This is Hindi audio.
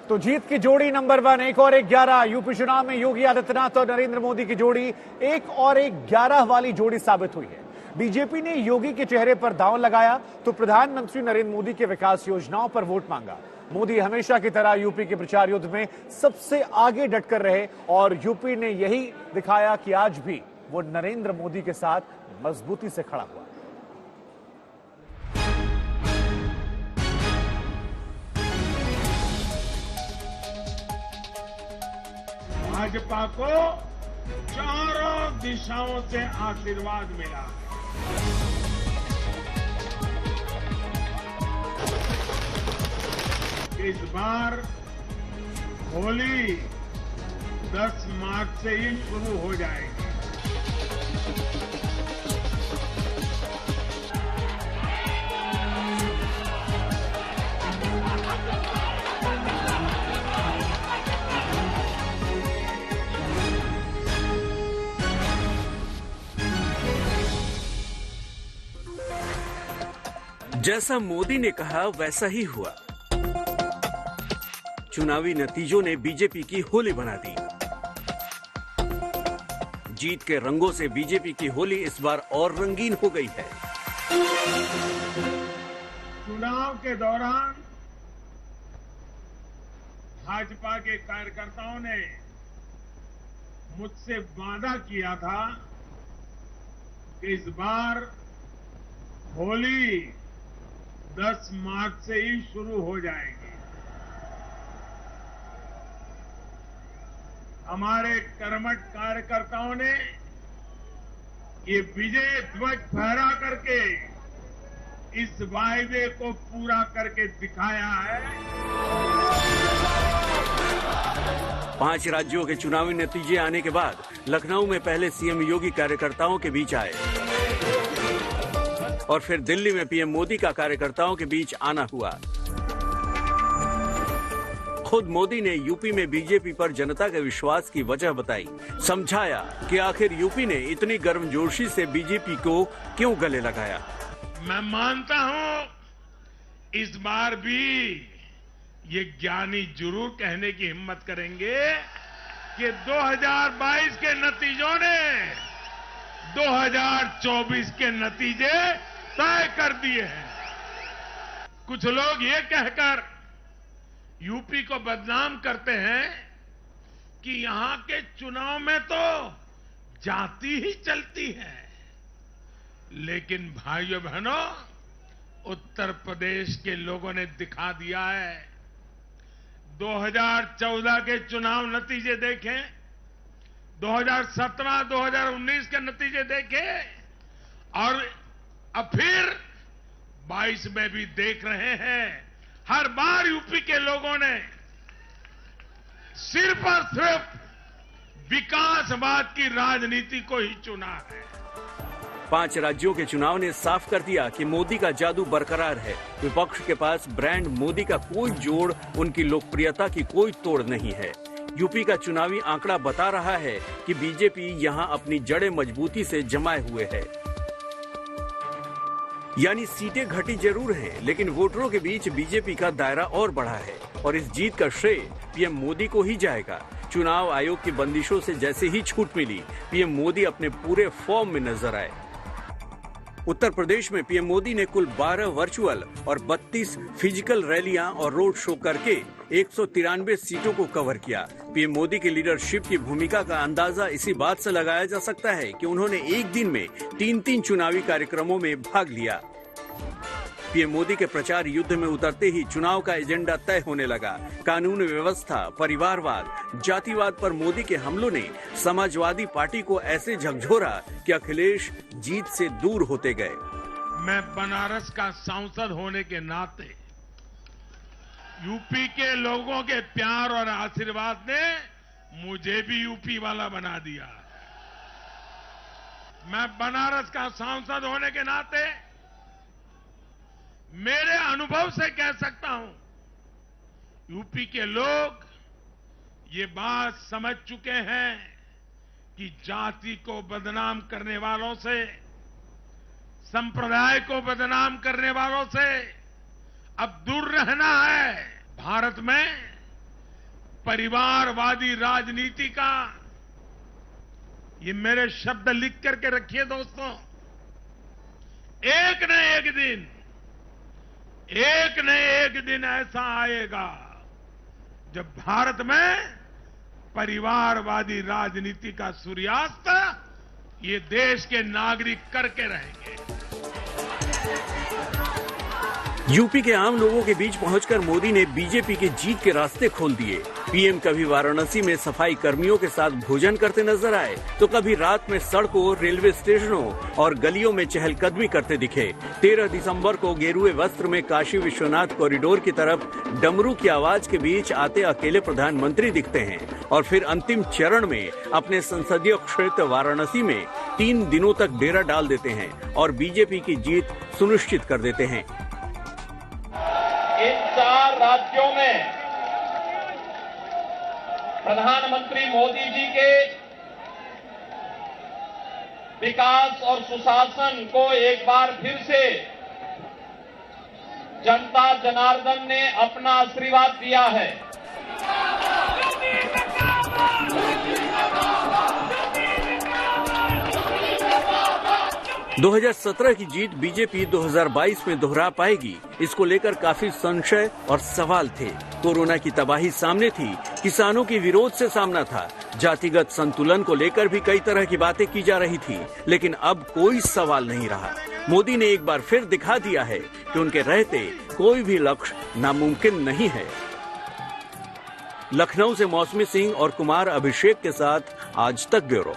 तो जीत की जोड़ी नंबर 1 1 और 1 11 यूपी चुनाव में योगी आदित्यनाथ और नरेंद्र मोदी की जोड़ी 1 और 1 11 वाली जोड़ी साबित हुई है। बीजेपी ने योगी के चेहरे पर दांव लगाया तो प्रधानमंत्री नरेंद्र मोदी के विकास योजनाओं पर वोट मांगा। मोदी हमेशा की तरह यूपी के प्रचार युद्ध में सबसे आगे डटकर रहे और यूपी ने यही दिखाया कि आज भी वो नरेंद्र मोदी के साथ मजबूती से खड़ा हुआ। भाजपा को चारों दिशाओं से आशीर्वाद मिला है। इस बार होली 10 मार्च से ही शुरू हो जाएगी। जैसा मोदी ने कहा वैसा ही हुआ। चुनावी नतीजों ने बीजेपी की होली बना दी। जीत के रंगों से बीजेपी की होली इस बार और रंगीन हो गई है। चुनाव के दौरान भाजपा के कार्यकर्ताओं ने मुझसे वादा किया था कि इस बार होली 10 मार्च से ही शुरू हो जाएगी। हमारे कर्मठ कार्यकर्ताओं ने ये विजय ध्वज फहरा करके इस वायदे को पूरा करके दिखाया है। 5 राज्यों के चुनावी नतीजे आने के बाद लखनऊ में पहले सीएम योगी कार्यकर्ताओं के बीच आए और फिर दिल्ली में पीएम मोदी का कार्यकर्ताओं के बीच आना हुआ। खुद मोदी ने यूपी में बीजेपी पर जनता के विश्वास की वजह बताई, समझाया कि आखिर यूपी ने इतनी गर्मजोशी से बीजेपी को क्यों गले लगाया। मैं मानता हूं इस बार भी ये ज्ञानी जरूर कहने की हिम्मत करेंगे कि 2022 के नतीजों ने 2024 के नतीजे तय कर दिए हैं। कुछ लोग ये कहकर यूपी को बदनाम करते हैं कि यहां के चुनाव में तो जाति ही चलती है, लेकिन भाइयों बहनों, उत्तर प्रदेश के लोगों ने दिखा दिया है। 2014 के चुनाव नतीजे देखें, 2017, 2019 के नतीजे देखें और अब फिर 22 में भी देख रहे हैं। हर बार यूपी के लोगों ने सिर्फ और सिर्फ विकासवाद की राजनीति को ही चुना है। 5 राज्यों के चुनाव ने साफ कर दिया कि मोदी का जादू बरकरार है। विपक्ष के पास ब्रांड मोदी का कोई जोड़, उनकी लोकप्रियता की कोई तोड़ नहीं है। यूपी का चुनावी आंकड़ा बता रहा है कि बीजेपी यहां अपनी जड़ें मजबूती से जमाए हुए है। यानी सीटें घटी जरूर हैं, लेकिन वोटरों के बीच बीजेपी का दायरा और बढ़ा है और इस जीत का श्रेय पीएम मोदी को ही जाएगा। चुनाव आयोग की बंदिशों से जैसे ही छूट मिली, पीएम मोदी अपने पूरे फॉर्म में नजर आए। उत्तर प्रदेश में पीएम मोदी ने कुल 12 वर्चुअल और 32 फिजिकल रैलियां और रोड शो करके 193 सीटों को कवर किया। पीएम मोदी की लीडरशिप की भूमिका का अंदाजा इसी बात से लगाया जा सकता है कि उन्होंने एक दिन में 3 चुनावी कार्यक्रमों में भाग लिया। पीएम मोदी के प्रचार युद्ध में उतरते ही चुनाव का एजेंडा तय होने लगा। कानून व्यवस्था, परिवारवाद, जातिवाद पर मोदी के हमलों ने समाजवादी पार्टी को ऐसे झकझोरा कि अखिलेश जीत से दूर होते गए। मैं बनारस का सांसद होने के नाते यूपी के लोगों के प्यार और आशीर्वाद ने मुझे भी यूपी वाला बना दिया। मैं बनारस का सांसद होने के नाते मेरे अनुभव से कह सकता हूं, यूपी के लोग ये बात समझ चुके हैं कि जाति को बदनाम करने वालों से, संप्रदाय को बदनाम करने वालों से अब दूर रहना है। भारत में परिवारवादी राजनीति का, ये मेरे शब्द लिख करके रखिए दोस्तों, एक न एक दिन ऐसा आएगा जब भारत में परिवारवादी राजनीति का सूर्यास्त ये देश के नागरिक करके रहेंगे। यूपी के आम लोगों के बीच पहुंचकर मोदी ने बीजेपी के जीत के रास्ते खोल दिए। पीएम कभी वाराणसी में सफाई कर्मियों के साथ भोजन करते नजर आए, तो कभी रात में सड़कों, रेलवे स्टेशनों और गलियों में चहलकदमी करते दिखे। 13 दिसंबर को गेरुए वस्त्र में काशी विश्वनाथ कॉरिडोर की तरफ डमरू की आवाज के बीच आते अकेले प्रधानमंत्री दिखते हैं और फिर अंतिम चरण में अपने संसदीय क्षेत्र वाराणसी में 3 दिनों तक डेरा डाल देते हैं और बीजेपी की जीत सुनिश्चित कर देते हैं। इन 4 राज्यों में प्रधानमंत्री मोदी जी के विकास और सुशासन को एक बार फिर से जनता जनार्दन ने अपना आशीर्वाद दिया है। – 2017 की जीत बीजेपी 2022 में दोहरा पाएगी, इसको लेकर काफी संशय और सवाल थे। कोरोना की तबाही सामने थी, किसानों की विरोध से सामना था, जातिगत संतुलन को लेकर भी कई तरह की बातें की जा रही थी, लेकिन अब कोई सवाल नहीं रहा। मोदी ने एक बार फिर दिखा दिया है कि उनके रहते कोई भी लक्ष्य नामुमकिन नहीं है। लखनऊ से मौसमी सिंह और कुमार अभिषेक के साथ आज तक ब्यूरो।